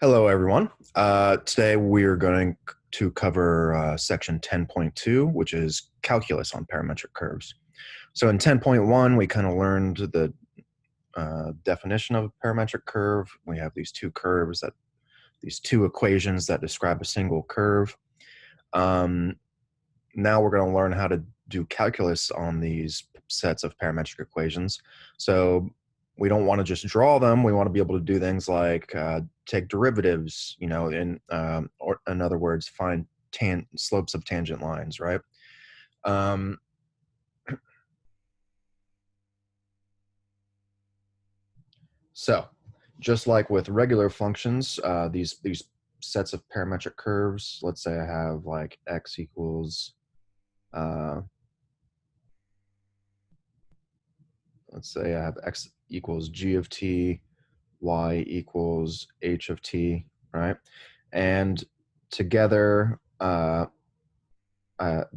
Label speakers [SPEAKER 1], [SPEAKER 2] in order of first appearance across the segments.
[SPEAKER 1] Hello, everyone. Today we're going to cover section 10.2, which is calculus on parametric curves. So in 10.1, we kind of learned the definition of a parametric curve. We have these these two equations that describe a single curve. Now we're going to learn how to do calculus on these sets of parametric equations. So we don't want to just draw them. We want to be able to do things like take derivatives, or in other words, find slopes of tangent lines, right? Um, so just like with regular functions, these sets of parametric curves, let's say I have like x equals, let's say I have x equals g of t, y equals h of t, right? And together,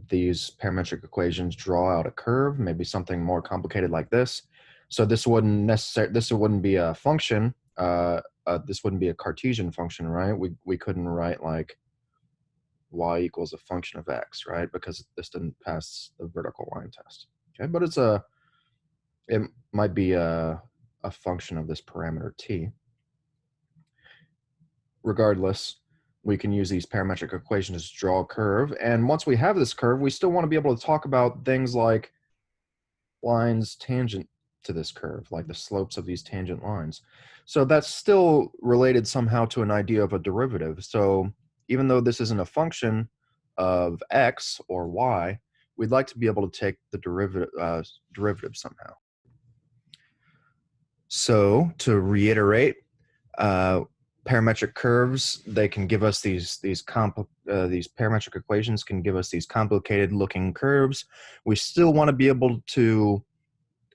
[SPEAKER 1] these parametric equations draw out a curve, maybe something more complicated like this. So this wouldn't be a function. This wouldn't be a Cartesian function, right? We couldn't write like y equals a function of x, right? Because this didn't pass the vertical line test. Okay, but it might be a function of this parameter t. Regardless, we can use these parametric equations to draw a curve. And once we have this curve, we still want to be able to talk about things like lines tangent to this curve, like the slopes of these tangent lines. So that's still related somehow to an idea of a derivative. So even though this isn't a function of x or y, we'd like to be able to take the derivative somehow. So to reiterate, parametric curves, they can give us these parametric equations can give us these complicated looking curves. We still want to be able to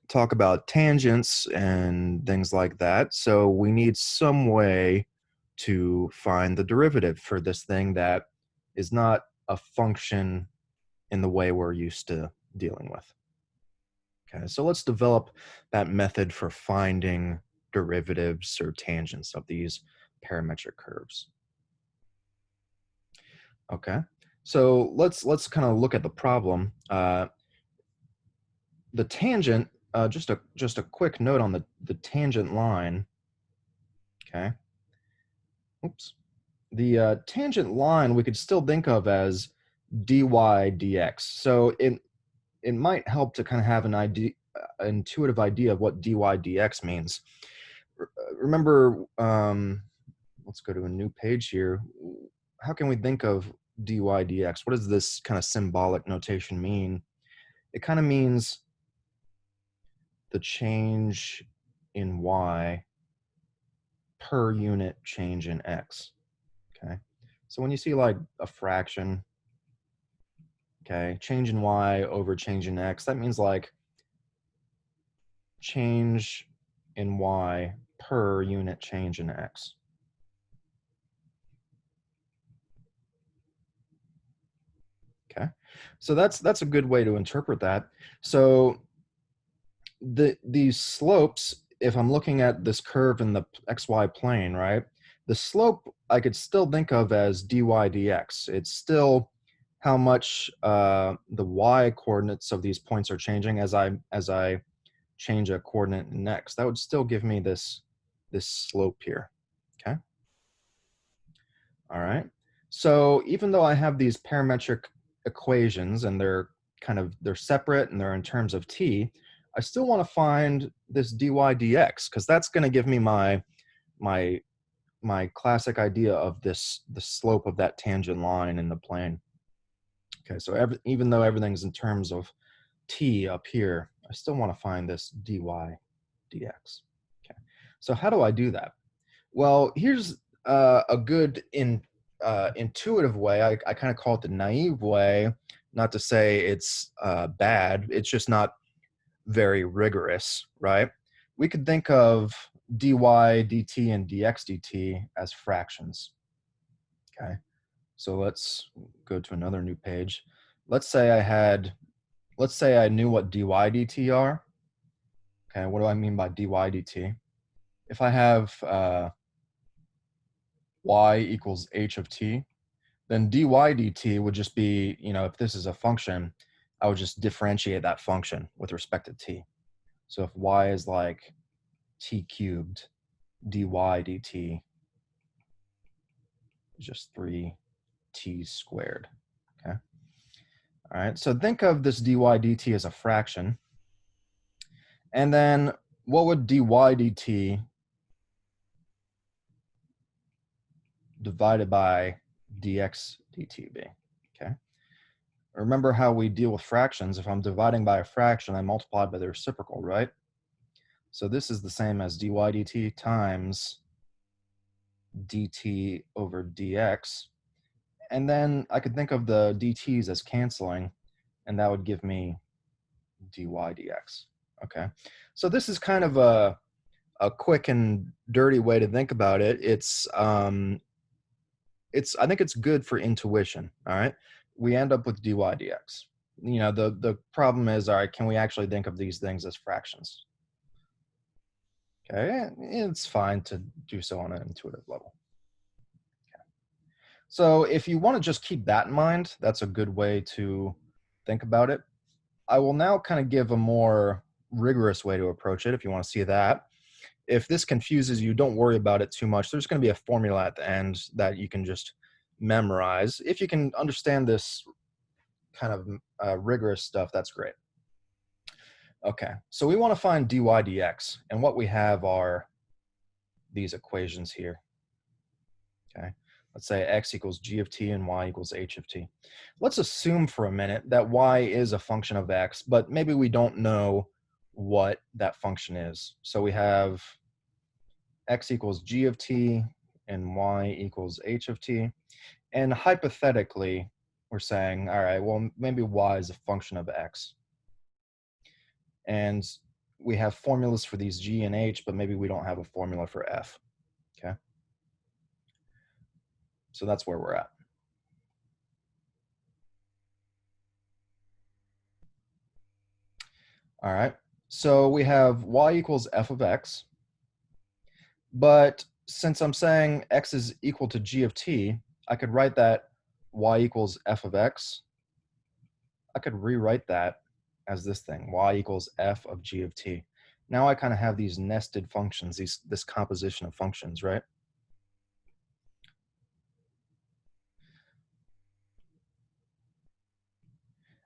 [SPEAKER 1] talk about tangents and things like that. So we need some way to find the derivative for this thing that is not a function in the way we're used to dealing with. Okay, so let's develop that method for finding derivatives or tangents of these parametric curves. Okay, so let's kind of look at the problem. The tangent, just a quick note on the tangent line. Okay, oops. The tangent line we could still think of as dy dx. So it might help to kind of have an intuitive idea of what dy dx means. Remember, let's go to a new page here. How can we think of dy dx? What does this kind of symbolic notation mean? It kind of means the change in y per unit change in x. Okay, so when you see like a fraction, okay, change in y over change in x, that means like change in y per unit change in x. Okay, so that's a good way to interpret that. So these slopes, if I'm looking at this curve in the xy plane, right, the slope I could still think of as dy dx. It's still how much the y coordinates of these points are changing as I change a coordinate in x. That would still give me this slope here. Okay, all right. So even though I have these parametric equations and they're separate and they're in terms of t, I still want to find this dy dx because that's going to give me my classic idea of the slope of that tangent line in the plane. Okay, so even though everything's in terms of t up here, I still want to find this dy dx. Okay, so how do I do that? Well, here's a good intuitive way. I kind of call it the naive way, not to say it's bad. It's just not very rigorous, right? We could think of dy dt and dx dt as fractions. Okay, so let's go to another new page. Let's say I knew what dy dt are. Okay, what do I mean by dy dt? If I have y equals h of t, then dy dt would just be, if this is a function, I would just differentiate that function with respect to t. So if y is like t cubed, dy dt is just 3t squared, okay? All right, so think of this dy dt as a fraction. And then what would dy dt divided by dx dt be, okay? Remember how we deal with fractions. If I'm dividing by a fraction, I multiply by the reciprocal, right? So this is the same as dy dt times dt over dx. And then I could think of the dt's as canceling, and that would give me dy dx, okay? So this is kind of a quick and dirty way to think about it. I think it's good for intuition, all right? We end up with dy dx. The problem is, all right, can we actually think of these things as fractions? Okay, it's fine to do so on an intuitive level. Okay. So if you want to just keep that in mind, that's a good way to think about it. I will now kind of give a more rigorous way to approach it if you want to see that. If this confuses you, don't worry about it too much. There's going to be a formula at the end that you can just memorize. If you can understand this kind of rigorous stuff, that's great. Okay, so we want to find dy dx, and what we have are these equations here. Okay, let's say x equals g of t and y equals h of t. Let's assume for a minute that y is a function of x, but maybe we don't know what that function is. So we have x equals g of t and y equals h of t. And hypothetically, we're saying, all right, well, maybe y is a function of x. And we have formulas for these g and h, but maybe we don't have a formula for f, okay? So that's where we're at. All right, so we have y equals f of x, but since I'm saying x is equal to g of t, I could write that y equals f of x. I could rewrite that as this thing, y equals f of g of t. Now I kind of have these nested functions, this composition of functions, right?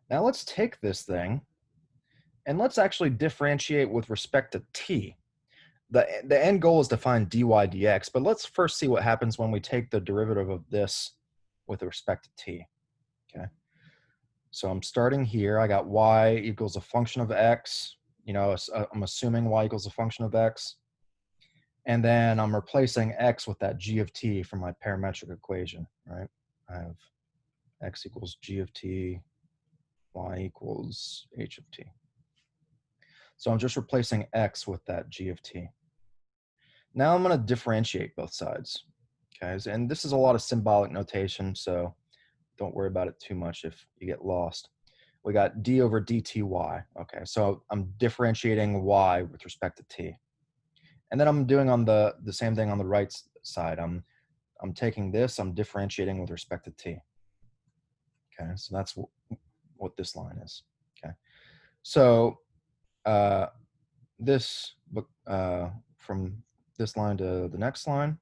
[SPEAKER 1] Now let's take this thing and let's actually differentiate with respect to t. The end goal is to find dy dx, but let's first see what happens when we take the derivative of this with respect to t, okay? So I'm starting here. I got y equals a function of x. I'm assuming y equals a function of x. And then I'm replacing x with that g of t from my parametric equation, right? I have x equals g of t, y equals h of t. So I'm just replacing x with that g of t. Now I'm going to differentiate both sides, okay? And this is a lot of symbolic notation, so don't worry about it too much if you get lost. We got d over dty, okay? So I'm differentiating y with respect to t. And then I'm doing on the same thing on the right side. I'm taking this, I'm differentiating with respect to t. Okay, so that's what this line is. Okay, so this from this line to the next line,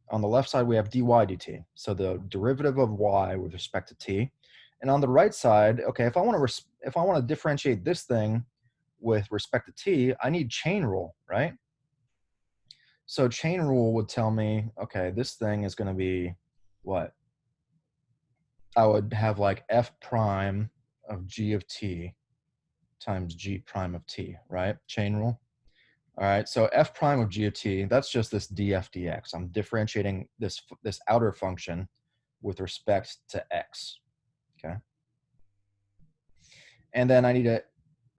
[SPEAKER 1] on the left side we have dy dt. So the derivative of y with respect to t, and on the right side, okay, if I want to differentiate this thing with respect to t, I need chain rule, right? So chain rule would tell me, okay, this thing is going to be what? I would have like f prime of g of t times g prime of t, right? Chain rule. All right, so f prime of g of t, that's just this df dx. I'm differentiating this outer function with respect to x, okay? And then I need to,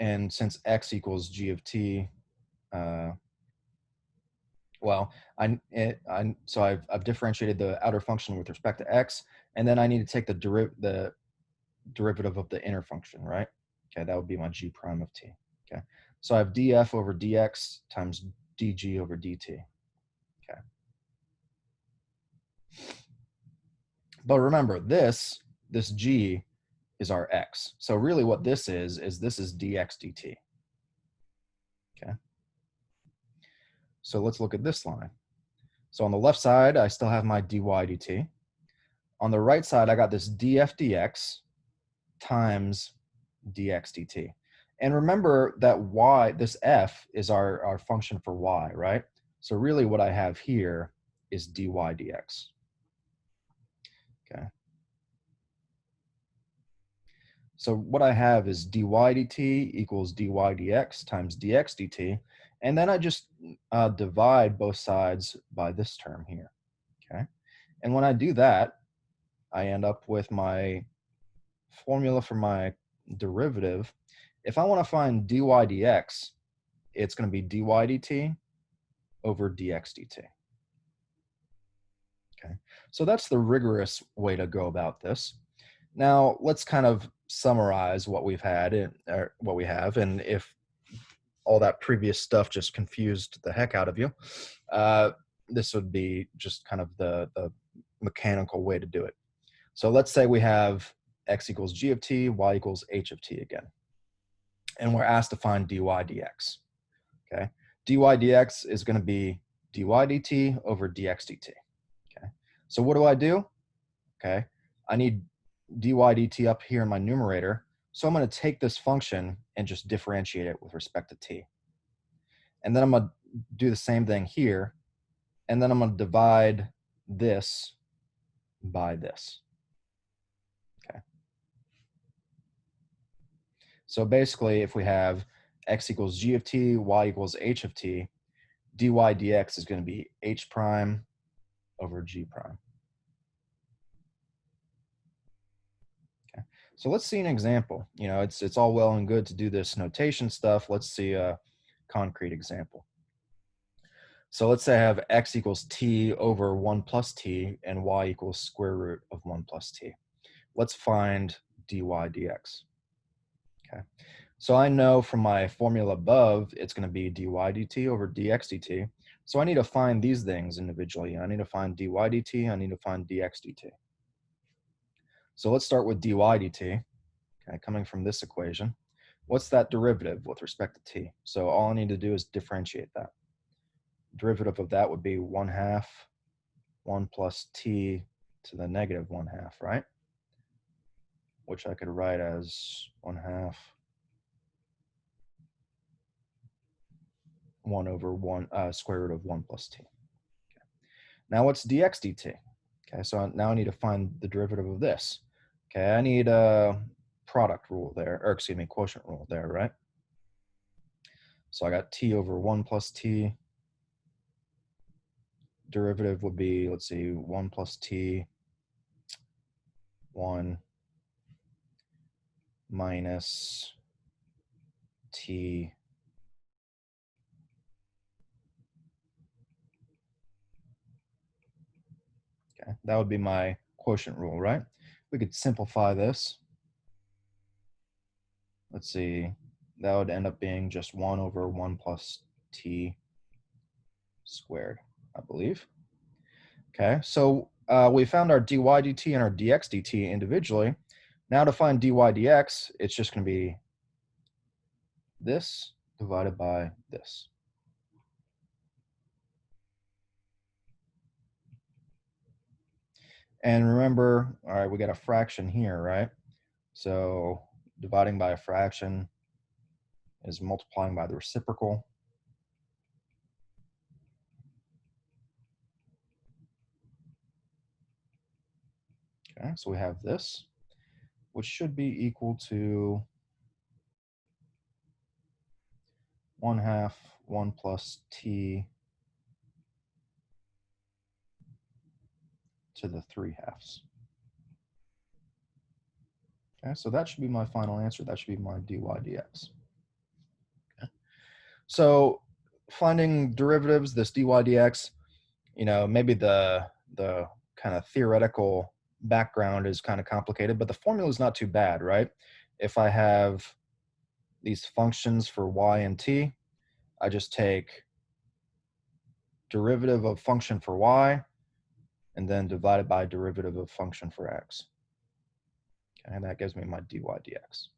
[SPEAKER 1] and since x equals g of t, so I've differentiated the outer function with respect to x, and then I need to take the derivative of the inner function, right? Okay, that would be my g prime of t. Okay, so I have df over dx times dg over dt. Okay. But remember, this g is our x. So really what this is this is dx dt. Okay. So let's look at this line. So on the left side, I still have my dy dt. On the right side, I got this df dx times dx dt. And remember that y, this f, is our function for y, right? So really what I have here is dy dx. Okay. So what I have is dy dt equals dy dx times dx dt. And then I just divide both sides by this term here. Okay. And when I do that, I end up with my formula for my derivative. If I want to find dy dx, it's going to be dy dt over dx dt. Okay, so that's the rigorous way to go about this. Now let's kind of summarize what we've had and what we have, and if all that previous stuff just confused the heck out of you, this would be just kind of the mechanical way to do it. So let's say we have x equals g of t, y equals h of t again, and we're asked to find dy dx. Okay, dy dx is going to be dy dt over dx dt. Okay, so what do? Okay, I need dy dt up here in my numerator, so I'm going to take this function and just differentiate it with respect to t. And then I'm going to do the same thing here, and then I'm going to divide this by this. Okay. So basically, if we have x equals g of t, y equals h of t, dy dx is going to be h prime over g prime. Okay. So let's see an example. You know, it's all well and good to do this notation stuff. Let's see a concrete example. So let's say I have x equals t over 1 plus t and y equals square root of 1 plus t. Let's find dy dx. Okay. So I know from my formula above, it's going to be dy dt over dx dt. So I need to find these things individually. I need to find dy dt, I need to find dx dt. So let's start with dy dt, okay, coming from this equation. What's that derivative with respect to t? So all I need to do is differentiate that. Derivative of that would be 1/2 1 plus t to the negative 1/2, right? Which I could write as 1/2 1 over 1 square root of 1 plus t. Okay. Now what's dx dt? Okay, so now I need to find the derivative of this. Okay, I need a product rule there, or excuse me, quotient rule there, right? So I got t over 1 plus t. Derivative would be, let's see, 1 plus t, 1 minus t Okay, that would be my quotient rule, right? We could simplify this. Let's see, that would end up being just 1 over 1 plus t squared, I believe. Okay, so we found our dy dt and our dx dt individually. Now to find dy dx, it's just going to be this divided by this. And remember, all right, we got a fraction here, right? So dividing by a fraction is multiplying by the reciprocal. Okay, so we have this, which should be equal to 1/2 1 plus t to the 3/2. Okay, so that should be my final answer. That should be my dy dx. Okay. So finding derivatives, this dy dx, you know, maybe the kind of theoretical background is kind of complicated, but the formula is not too bad, right? If I have these functions for y and t, I just take derivative of function for y and then divided by derivative of function for x. Okay, and that gives me my dy dx.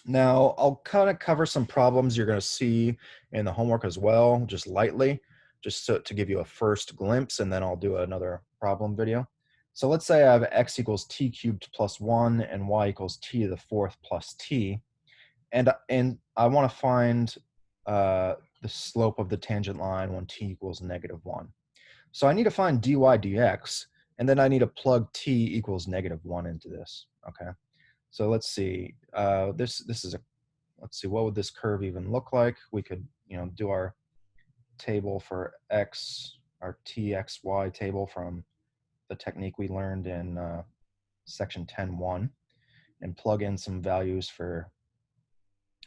[SPEAKER 1] Now, I'll kind of cover some problems you're going to see in the homework as well, just lightly, just to give you a first glimpse, and then I'll do another problem video. So let's say I have x equals t cubed plus 1 and y equals t to the fourth plus t, and I want to find the slope of the tangent line when t equals -1. So I need to find dy dx, and then I need to plug t equals -1 into this, okay? So let's see, this is a, let's see, what would this curve even look like? We could, do our table for x, our txy table from the technique we learned in section 10.1 and plug in some values for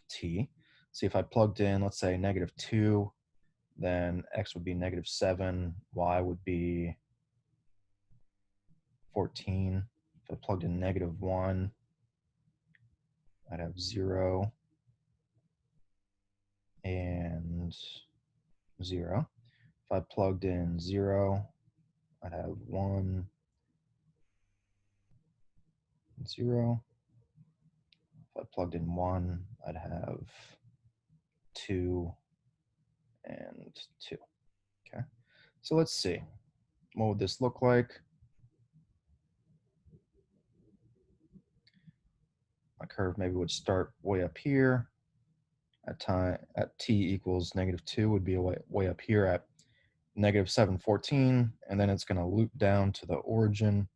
[SPEAKER 1] t. See, if I plugged in, let's say -2, then x would be -7, y would be 14. If I plugged in -1, I'd have 0 and 0. If I plugged in 0, I'd have 1, 0. If I plugged in 1, I'd have 2 and 2. Okay, so let's see. What would this look like? My curve maybe would start way up here at t equals -2 would be way up here at -714, and then it's going to loop down to the origin.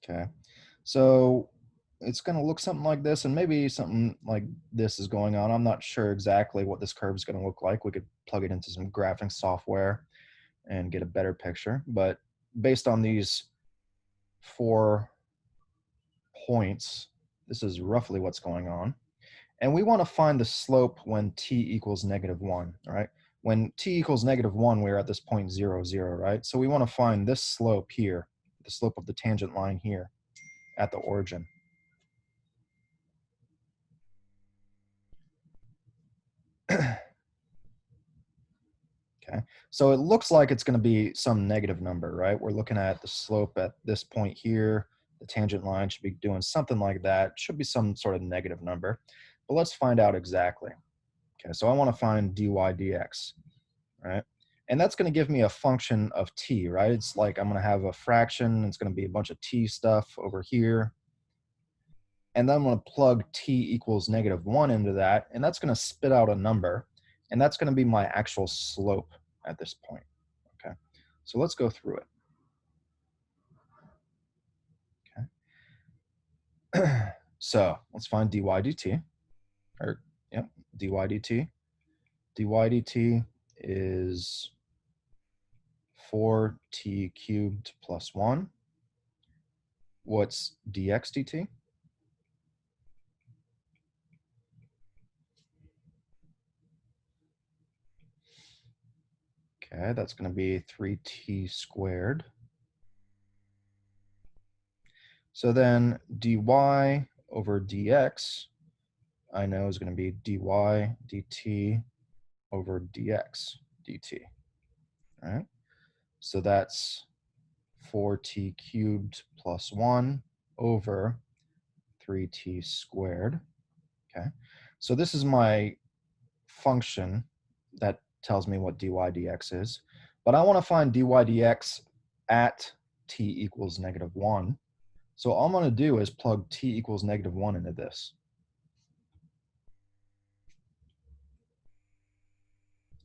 [SPEAKER 1] Okay, so it's going to look something like this, and maybe something like this is going on. I'm not sure exactly what this curve is going to look like. We could plug it into some graphing software and get a better picture, but based on these 4 points, this is roughly what's going on. And we want to find the slope when t equals -1, right? When t equals -1, we're at this point 0, 0, right? So we want to find this slope here, the slope of the tangent line here at the origin. Okay, so it looks like it's going to be some negative number, right? We're looking at the slope at this point here. The tangent line should be doing something like that. It should be some sort of negative number. But let's find out exactly. Okay, so I want to find dy dx, right? And that's going to give me a function of t, right? It's like I'm going to have a fraction. It's going to be a bunch of t stuff over here. And then I'm going to plug t equals -1 into that, and that's going to spit out a number. And that's going to be my actual slope at this point. Okay, so let's go through it. Okay, so let's find dy dt, or yep, dy dt. dy dt is 4t cubed plus 1. What's dx dt? Okay, that's going to be 3t squared. So then dy over dx, I know is going to be dy dt over dx dt. All right, so that's 4t cubed plus 1 over 3t squared. Okay, so this is my function that tells me what dy dx is, but I want to find dy dx at t equals -1. So all I'm going to do is plug t equals -1 into this.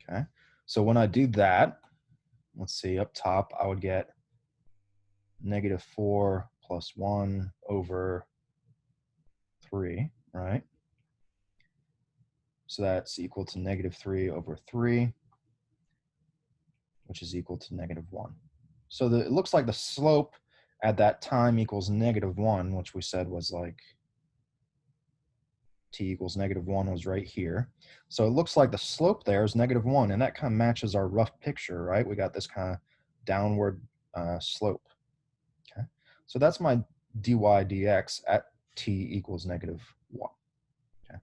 [SPEAKER 1] Okay, so when I do that, let's see, up top, I would get -4 plus 1 over 3, right? So that's equal to -3 over 3, which is equal to -1. So it looks like the slope at that time equals -1, which we said was like t equals -1 was right here. So it looks like the slope there is -1, and that kind of matches our rough picture, right? We got this kind of downward slope. Okay, So that's my dy dx at t equals -1. Okay.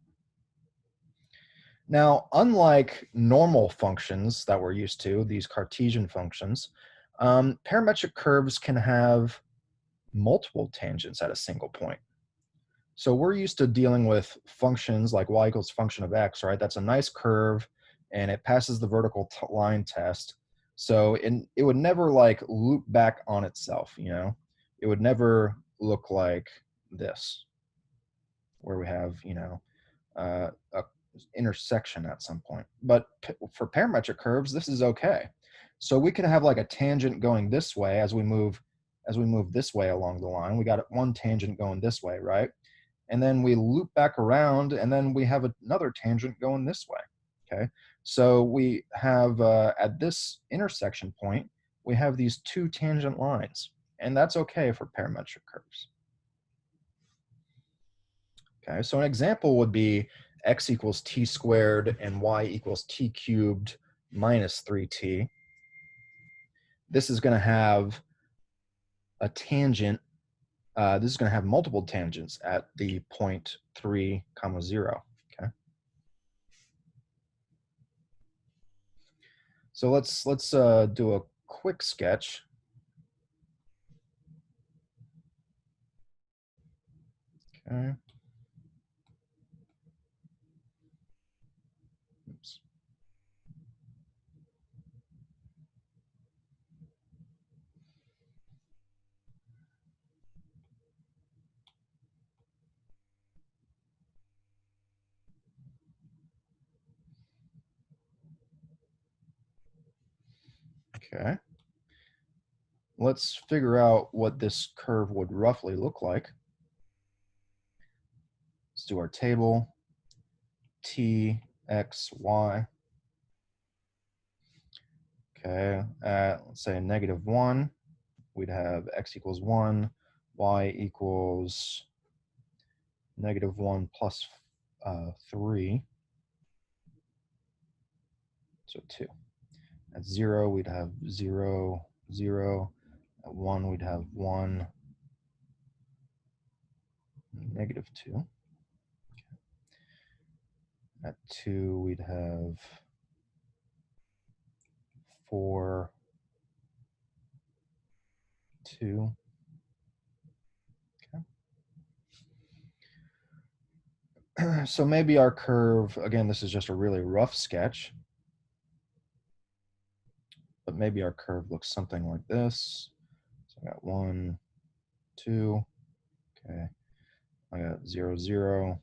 [SPEAKER 1] Now, unlike normal functions that we're used to, these Cartesian functions, parametric curves can have multiple tangents at a single point. So we're used to dealing with functions like y equals function of x, right? That's a nice curve and it passes the vertical line test. So it would never like loop back on itself, you know? It would never look like this, where we have, you know, a intersection at some point. But for parametric curves, this is okay. So we can have like a tangent going this way as we move this way along the line. We got one tangent going this way, right? And then we loop back around, and then we have another tangent going this way. Okay, so we have at this intersection point, we have these two tangent lines, and that's okay for parametric curves. Okay, so an example would be x equals t squared and y equals t cubed minus 3t. This is going to have a tangent. This is going to have multiple tangents at the point 3, 0. Okay. So let's do a quick sketch. Okay. Oops. Okay. Let's figure out what this curve would roughly look like. Let's do our table. T, X, Y. Okay, let's say -1, we'd have x equals 1, y equals -1 plus 3, so 2. At 0, we'd have 0, 0. At 1, we'd have 1, -2. At 2, we'd have 4, 2. Okay. So maybe our curve, again, this is just a really rough sketch, but maybe our curve looks something like this. So I got 1, 2, okay. I got 0, 0.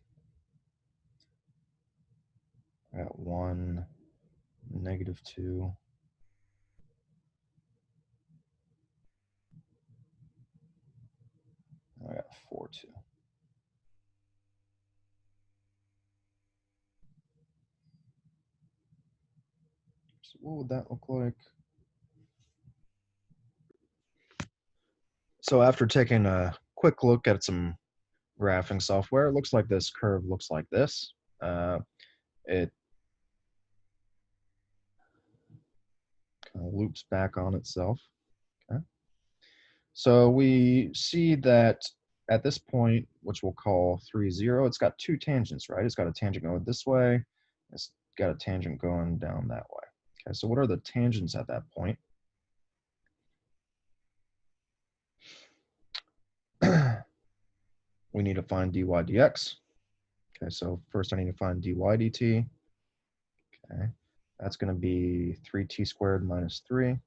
[SPEAKER 1] I got 1, -2. I got 4, 2. So what would that look like? So after taking a quick look at some graphing software, it looks like this curve looks like this. It kind of loops back on itself. Okay. So we see that at this point, which we'll call 3, 0, it's got two tangents, right? It's got a tangent going this way. It's got a tangent going down that way. Okay, so what are the tangents at that point? We need to find dy dx. Okay, so first I need to find dy dt. Okay, that's going to be 3t squared minus 3.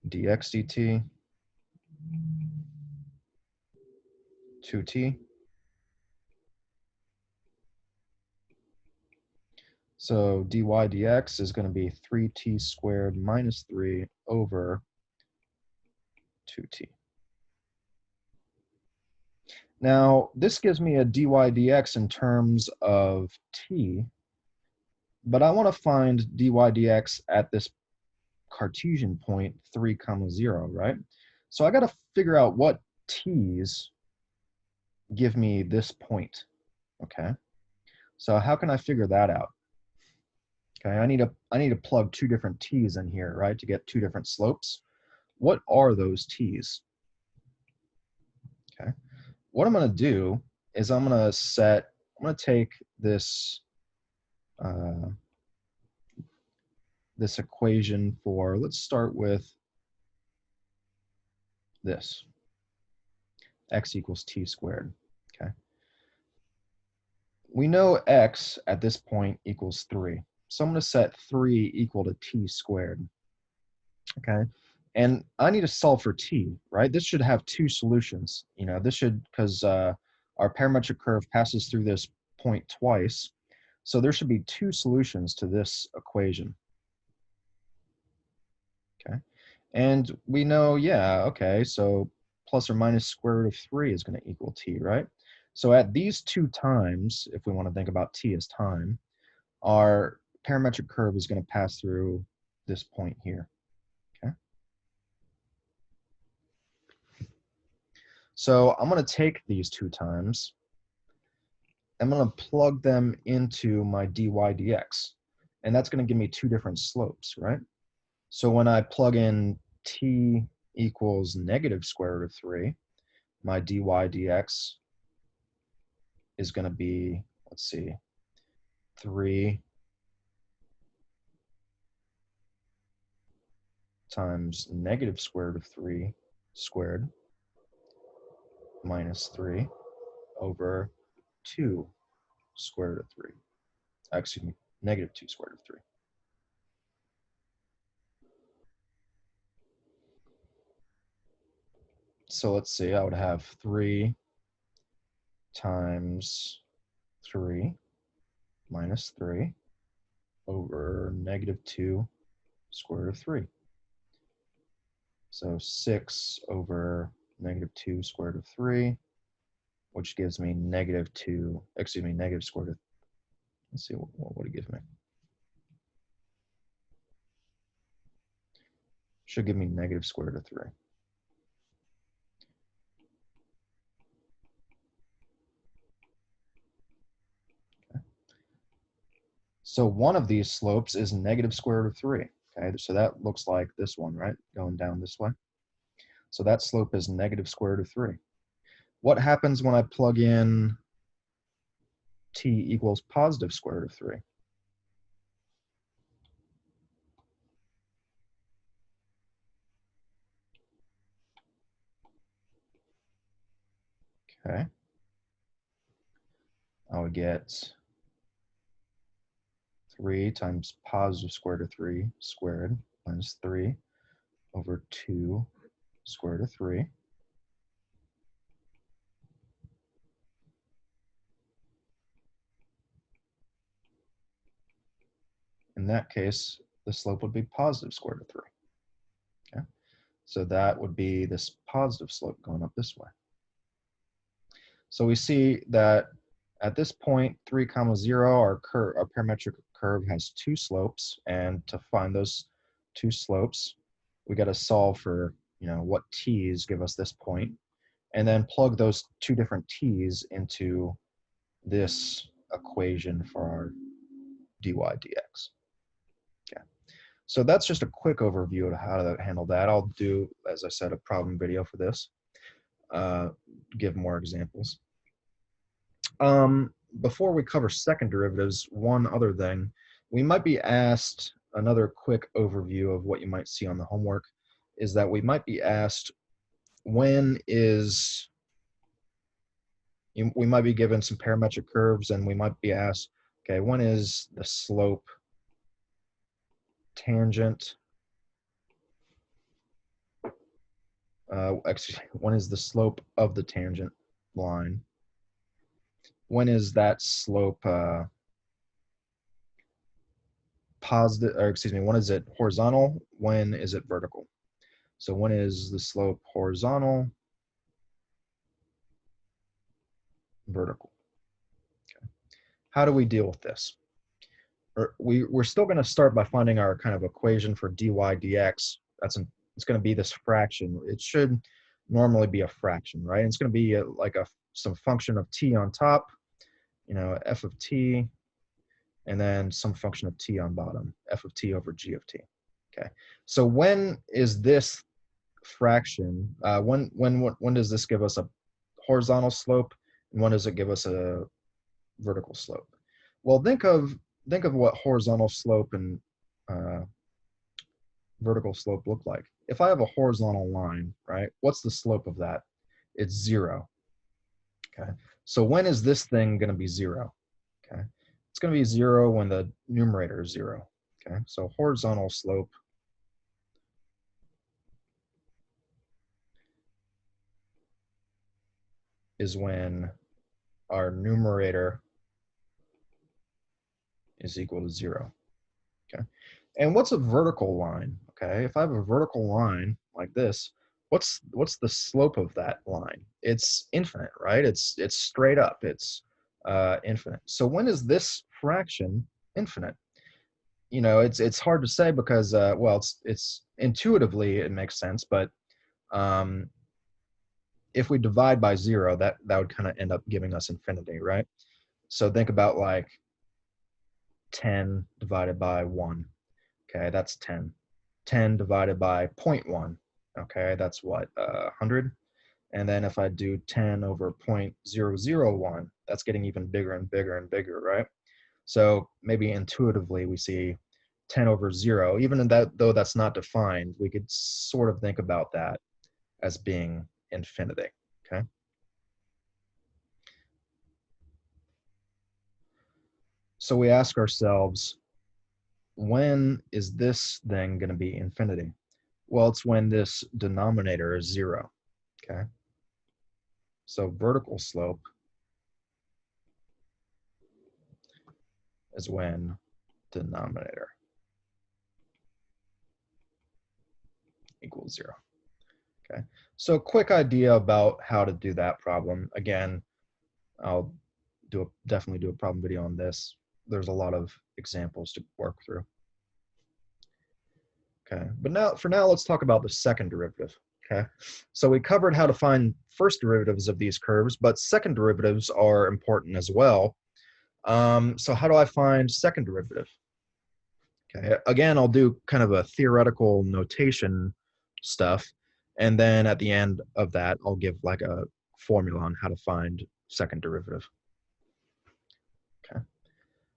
[SPEAKER 1] Dx dt, 2t. So dy dx is going to be 3t squared minus 3 over 2t. Now, this gives me a dy dx in terms of t, but I want to find dy dx at this Cartesian point 3, 0, right? So I got to figure out what t's give me this point, okay? So how can I figure that out? Okay, I need to plug two different t's in here, right, to get two different slopes. What are those t's? Okay, what I'm going to do is I'm going to take this this equation for, let's start with this, x equals t squared. Okay, we know x at this point equals 3. So I'm going to set 3 equal to t squared. Okay, and I need to solve for t, right? This should have two solutions. You know, this should, because our parametric curve passes through this point twice. So there should be two solutions to this equation. Okay, and we know, yeah, okay, so plus or minus square root of 3 is going to equal t, right? So at these two times, if we want to think about t as time, our parametric curve is going to pass through this point here. Okay, so I'm going to take these two times, I'm going to plug them into my dy dx, and that's going to give me two different slopes, right? So when I plug in t equals negative square root of 3, my dy dx is going to be, let's see, 3 times negative square root of 3 squared minus 3 over 2 square root of 3. Excuse me, negative 2 square root of 3. So let's see, I would have 3 times 3 minus 3 over negative 2 square root of 3. So 6 over negative 2 square root of 3, which gives me negative 2, excuse me, negative square root of, let's see, what would it give me? Should give me negative square root of 3. Okay. So one of these slopes is negative square root of 3. Okay, so that looks like this one, right? Going down this way. So that slope is negative square root of 3. What happens when I plug in t equals positive square root of 3? Okay. I would get 3 times positive square root of 3 squared minus 3 over 2 square root of 3. In that case, the slope would be positive square root of 3. Okay, so that would be this positive slope going up this way. So we see that at this point, 3, 0, our parametric curve has two slopes, and to find those two slopes, we got to solve for, you know, what t's give us this point, and then plug those two different t's into this equation for our dy dx. Okay, so that's just a quick overview of how to handle that. I'll do, as I said, a problem video for this, give more examples. Before we cover second derivatives, one other thing, we might be asked, another quick overview of what you might see on the homework is that we might be asked, when is, we might be given some parametric curves, and we might be asked, okay, when is the slope tangent, actually, when is the slope of the tangent line? When is that slope positive, or excuse me, when is it horizontal? When is it vertical? So when is the slope horizontal, vertical? Okay. How do we deal with this? We're still going to start by finding our kind of equation for dy dx. It's going to be this fraction. It should normally be a fraction, right? It's going to be like some function of t on top, you know, f of t, and then some function of t on bottom, f of t over g of t. Okay, so when is this fraction, when does this give us a horizontal slope, and when does it give us a vertical slope? Well, think of what horizontal slope and vertical slope look like. If I have a horizontal line, right, what's the slope of that? It's 0. Okay, so when is this thing going to be 0? Okay, it's going to be 0 when the numerator is 0. Okay, so horizontal slope is when our numerator is equal to 0. Okay, and what's a vertical line? Okay, if I have a vertical line like this, what's the slope of that line? It's infinite, right? It's straight up. It's infinite. So when is this fraction infinite? You know, it's hard to say because well, it's intuitively it makes sense, but um, if we divide by 0, that would kind of end up giving us infinity, right? So think about like 10 divided by 1. Okay, that's 10. 10 divided by 0.1. Okay, that's what, 100? And then if I do 10 over 0.001, that's getting even bigger and bigger and bigger, right? So maybe intuitively we see 10 over 0, even though that's not defined, we could sort of think about that as being infinity, okay? So we ask ourselves, when is this thing going to be infinity? Well, it's when this denominator is 0, okay? So vertical slope is when denominator equals 0, okay? So quick idea about how to do that problem. Again, I'll definitely do a problem video on this. There's a lot of examples to work through. Okay, but for now, let's talk about the second derivative. Okay, so we covered how to find first derivatives of these curves, but second derivatives are important as well. So how do I find second derivative? Okay, again, I'll do kind of a theoretical notation stuff, and then at the end of that, I'll give like a formula on how to find second derivative. Okay,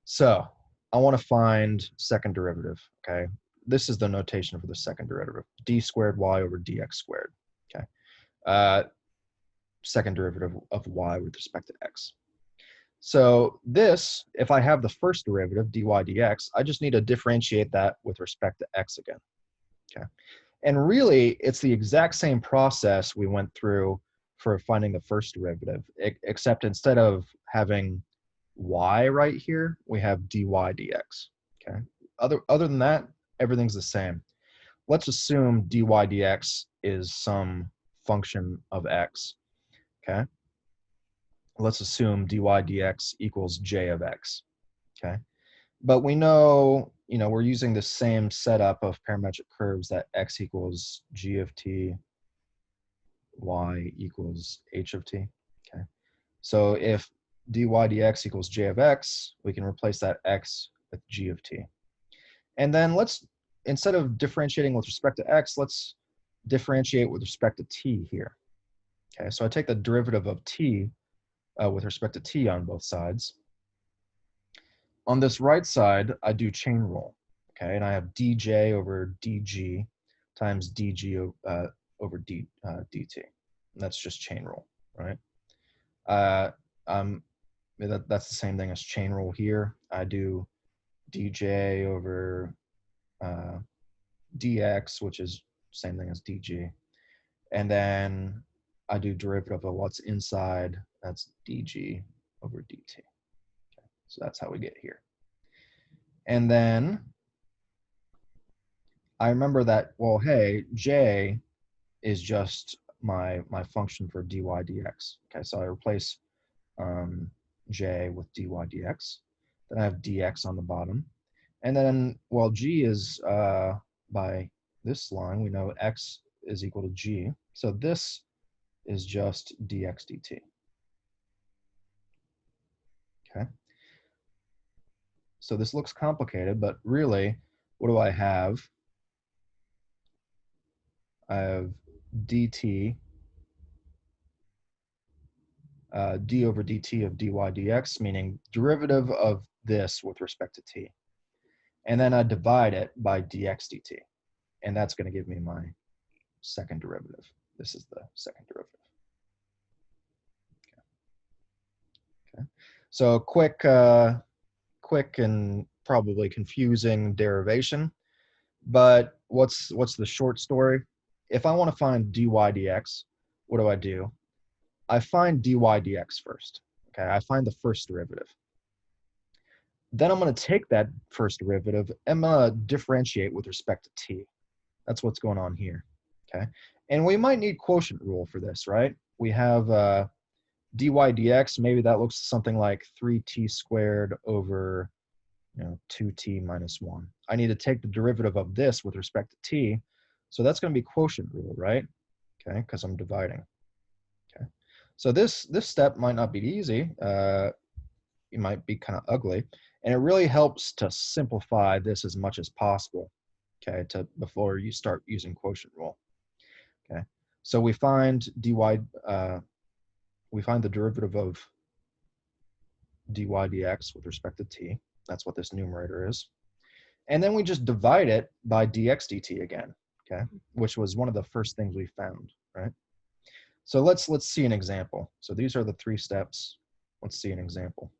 [SPEAKER 1] so I want to find second derivative. Okay, this is the notation for the second derivative: d squared y over dx squared. Okay, second derivative of y with respect to x. So this, if I have the first derivative, dy dx, I just need to differentiate that with respect to x again. Okay, and really, it's the exact same process we went through for finding the first derivative, except instead of having y right here, we have dy dx. Okay, other than that, everything's the same. Let's assume dy dx is some function of x. Okay, let's assume dy dx equals j of x. Okay, but we know, we're using the same setup of parametric curves that x equals g of t, y equals h of t. Okay, so if dy dx equals j of x, we can replace that x with g of t. And then instead of differentiating with respect to x, let's differentiate with respect to t here. Okay, so I take the derivative of t with respect to t on both sides. On this right side, I do chain rule. Okay, and I have dj over dg times dg over dt. And that's just chain rule, right? That's the same thing as chain rule here. I do dj over dx, which is same thing as dg. And then I do derivative of what's inside. That's dg over dt. Okay, so that's how we get here. And then I remember that, well, hey, j is just my function for dy dx. Okay, so I replace j with dy dx. Then I have dx on the bottom. And then, well, g is by this line, we know x is equal to g. So this is just dx dt. Okay. So this looks complicated, but really, what do I have? I have dt, d over dt of dy dx, meaning derivative of this with respect to t. And then I divide it by dx dt. And that's going to give me my second derivative. This is the second derivative. Okay. So quick and probably confusing derivation. But what's the short story? If I want to find dy dx, what do? I find dy dx first. Okay, I find the first derivative. Then I'm going to take that first derivative and I'm going to differentiate with respect to t. That's what's going on here. Okay, and we might need quotient rule for this, right? We have dy dx. Maybe that looks something like 3t squared over 2t minus 1. I need to take the derivative of this with respect to t. So that's going to be quotient rule, right? Okay, because I'm dividing. Okay, so this step might not be easy. It might be kind of ugly, and it really helps to simplify this as much as possible. Okay, before you start using quotient rule. Okay, so we find dy. We find the derivative of dy dx with respect to t. That's what this numerator is. And then we just divide it by dx dt again, okay? Which was one of the first things we found, right? So let's see an example. So these are the 3 steps. Let's see an example.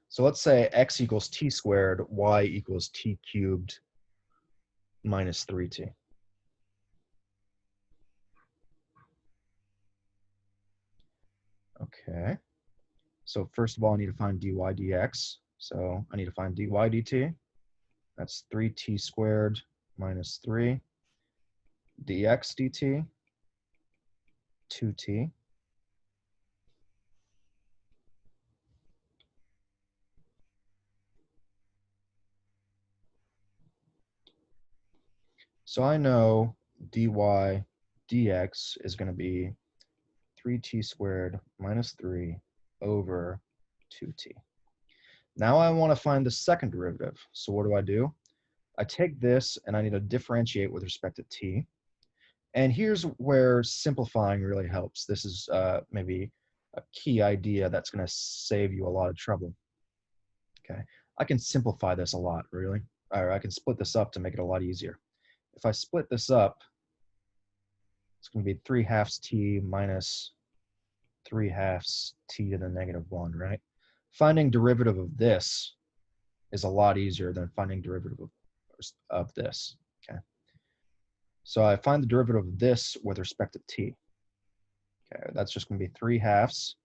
[SPEAKER 1] So let's say x equals t squared, y equals t cubed minus 3t. Okay. So first of all, I need to find dy dx. So I need to find dy dt. That's 3t squared minus 3. Dx dt, 2t. So I know dy dx is going to be 3t squared minus 3 over 2t. Now I want to find the second derivative. So what do? I take this and I need to differentiate with respect to t. And here's where simplifying really helps. This is maybe a key idea that's going to save you a lot of trouble. Okay, I can simplify this a lot, really. Or I can split this up to make it a lot easier. If I split this up, it's going to be 3/2 t minus 3/2 t to the negative 1, right? Finding derivative of this is a lot easier than finding derivative of this, okay? So I find the derivative of this with respect to t. Okay, that's just going to be 3/2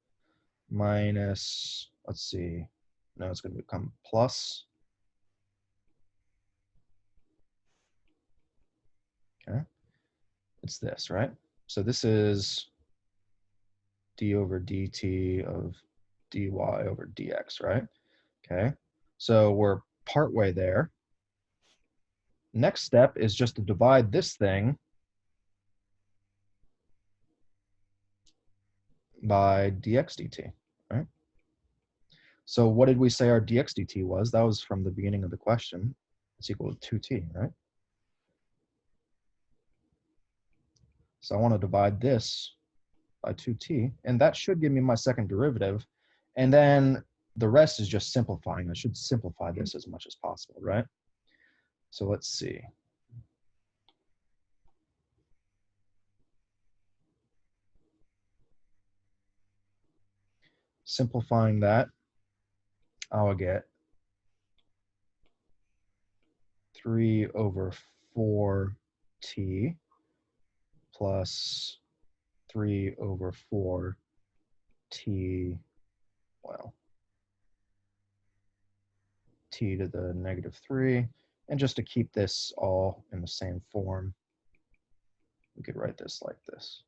[SPEAKER 1] minus, let's see, no, it's going to become plus. Okay, it's this, right? So this is d over dt of dy over dx, right? Okay, so we're partway there. Next step is just to divide this thing by dx dt, right? So what did we say our dx dt was? That was from the beginning of the question. It's equal to 2t, right? So I want to divide this by 2t, and that should give me my second derivative. And then the rest is just simplifying. I should simplify this as much as possible, right? So let's see. Simplifying that, I'll get 3 over 4t plus 3 over 4t, well, t to the negative 3. And just to keep this all in the same form, we could write this like this.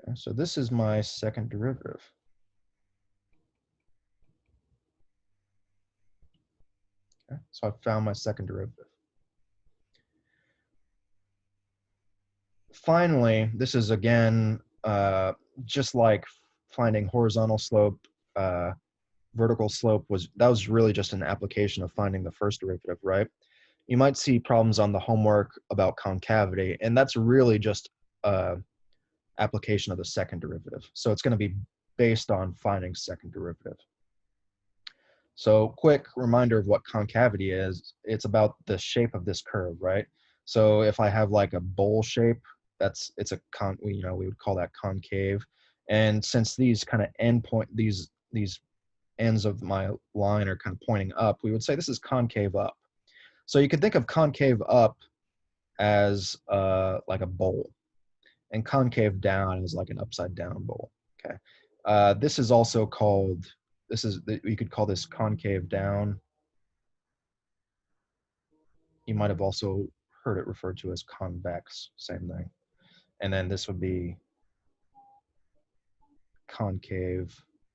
[SPEAKER 1] Okay, so this is my second derivative. Okay, so I found my second derivative. Finally, this is again just like finding horizontal slope, vertical slope that was really just an application of finding the first derivative, right? You might see problems on the homework about concavity, and that's really just application of the second derivative. So it's going to be based on finding second derivative. So quick reminder of what concavity is. It's about the shape of this curve, right? So if I have like a bowl shape, it's a we would call that concave. And since these kind of these ends of my line are kind of pointing up, we would say this is concave up. So you could think of concave up as like a bowl, and concave down is like an upside down bowl. Okay, this is also called, you could call this concave down. You might have also heard it referred to as convex, same thing. And then this would be concave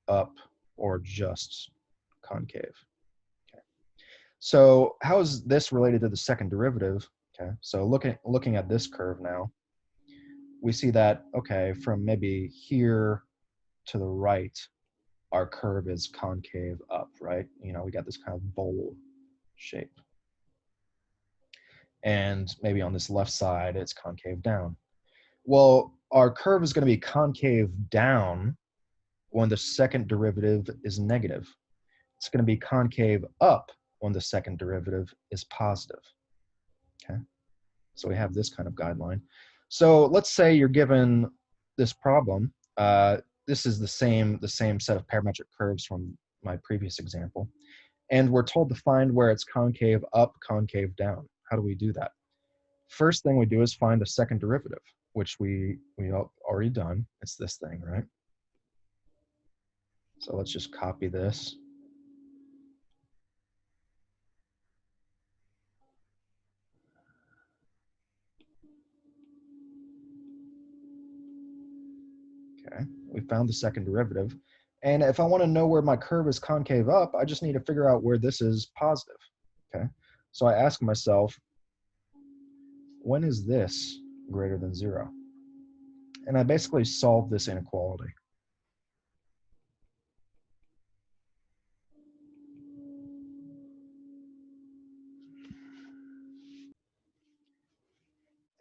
[SPEAKER 1] up, or just concave. Okay. So how is this related to the second derivative? Okay, so looking at this curve now, we see that, okay, from maybe here to the right, our curve is concave up, right? You know, we got this kind of bowl shape. And maybe on this left side, it's concave down. Well, our curve is going to be concave down when the second derivative is negative. It's going to be concave up when the second derivative is positive. Okay, so we have this kind of guideline. So let's say you're given this problem. This is the same set of parametric curves from my previous example, and we're told to find where it's concave up, concave down. How do we do that? First thing we do is find the second derivative, which we already done. It's this thing, right? So let's just copy this. Okay, we found the second derivative. And if I want to know where my curve is concave up, I just need to figure out where this is positive. Okay, so I ask myself, when is this greater than 0? And I basically solve this inequality.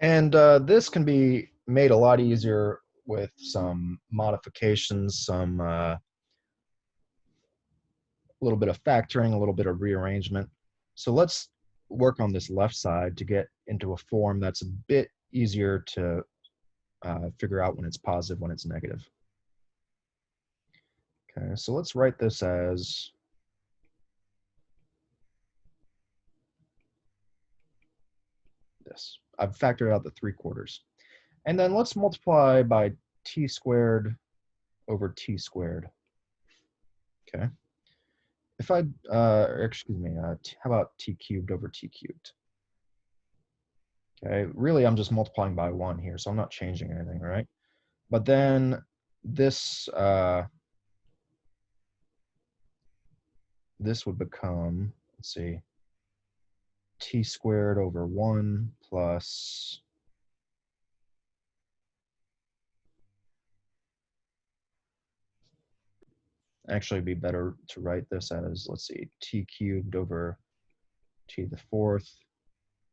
[SPEAKER 1] And this can be made a lot easier with some modifications, some a little bit of factoring, a little bit of rearrangement. So let's work on this left side to get into a form that's a bit easier to figure out when it's positive, when it's negative. Okay, so let's write this as this. I've factored out the 3/4. And then let's multiply by t squared over t squared. Okay. If I, excuse me, how about t cubed over t cubed? Okay, really I'm just multiplying by 1 here, so I'm not changing anything, right? But then this, this would become, let's see, t squared over 1 plus actually it'd be better to write this as, let's see, t cubed over t to the 4th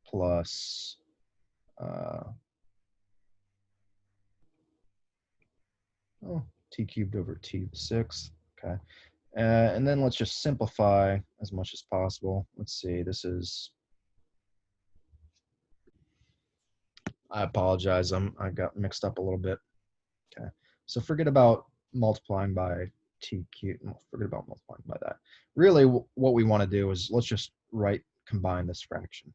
[SPEAKER 1] plus t cubed over t to the 6th. Okay, and then let's just simplify as much as possible. Let's see, this is, I apologize, I got mixed up a little bit. Okay, so forget about multiplying by t cubed, forget about multiplying by that. Really what we want to do is let's just combine this fraction.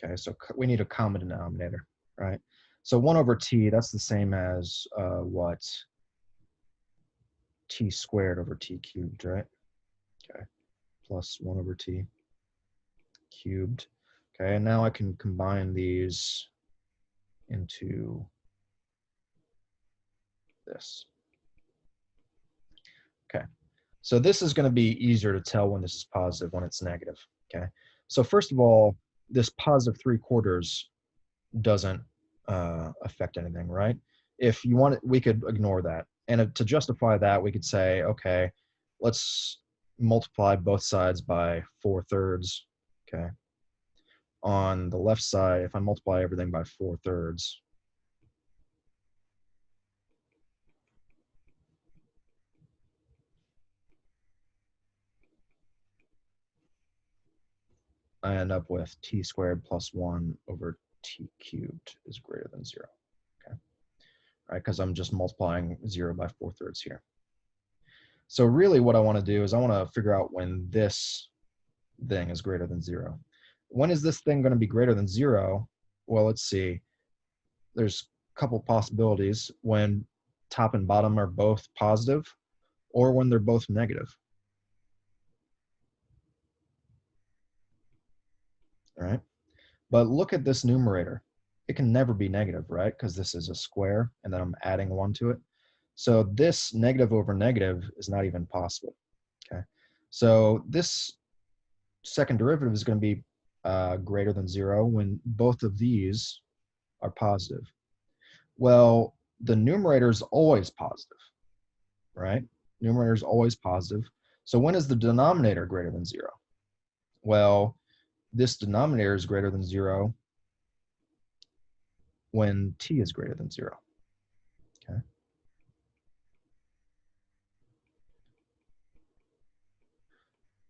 [SPEAKER 1] Okay, so we need a common denominator, right? So 1 over t, that's the same as what? T squared over t cubed, right? Okay, plus 1 over t cubed. Okay, and now I can combine these into this. Okay, so this is going to be easier to tell when this is positive, when it's negative. Okay, so first of all, this positive 3/4 doesn't affect anything, right? If you want it, we could ignore that. And to justify that, we could say, okay, let's multiply both sides by 4/3. Okay. On the left side, if I multiply everything by 4/3, I end up with t squared plus 1 over t cubed is greater than 0. Okay. Right, because I'm just multiplying 0 by 4/3 here. So really what I want to do is I want to figure out when this thing is greater than 0. When is this thing going to be greater than 0? Well, let's see. There's a couple possibilities: when top and bottom are both positive, or when they're both negative. All right. But look at this numerator. It can never be negative, right? Because this is a square, and then I'm adding 1 to it. So this negative over negative is not even possible. Okay. So this second derivative is going to be greater than 0 when both of these are positive. Well, the numerator is always positive, right? Numerator is always positive. So when is the denominator greater than 0? Well, this denominator is greater than 0 when t is greater than 0. Okay.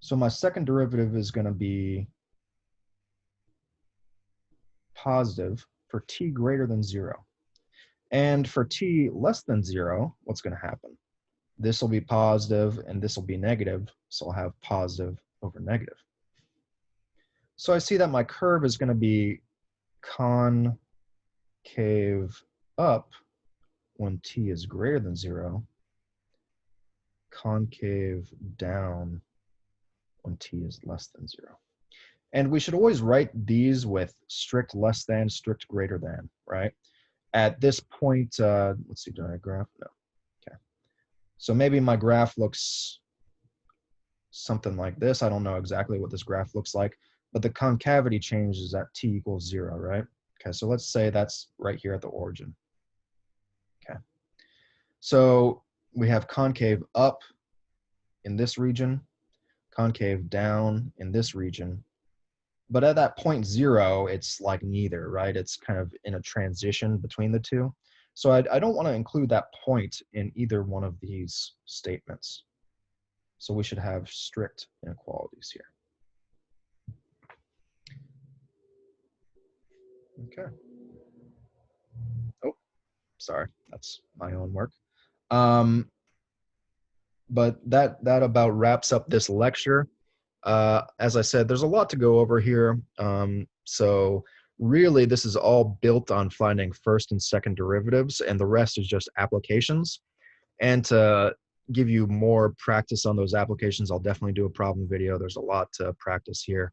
[SPEAKER 1] So my second derivative is going to be positive for t greater than 0. And for t less than 0, what's going to happen? This will be positive and this will be negative, so I'll have positive over negative. So I see that my curve is going to be concave up when t is greater than 0, concave down when t is less than 0. And we should always write these with strict less than, strict greater than, right? At this point, let's see, do I graph? No. Okay. So maybe my graph looks something like this. I don't know exactly what this graph looks like, but the concavity changes at t equals 0, right? Okay, so let's say that's right here at the origin. Okay. So we have concave up in this region, concave down in this region. But at that point 0, it's like neither, right? It's kind of in a transition between the two. So I don't want to include that point in either one of these statements. So we should have strict inequalities here. Okay. Oh, sorry, that's my own work. But that about wraps up this lecture. As I said, there's a lot to go over here. So really, this is all built on finding first and second derivatives, and the rest is just applications. And to give you more practice on those applications, I'll definitely do a problem video. There's a lot to practice here.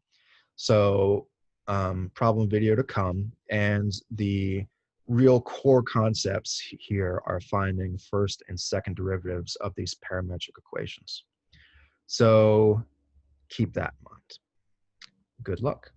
[SPEAKER 1] So problem video to come. And the real core concepts here are finding first and second derivatives of these parametric equations. So keep that in mind. Good luck.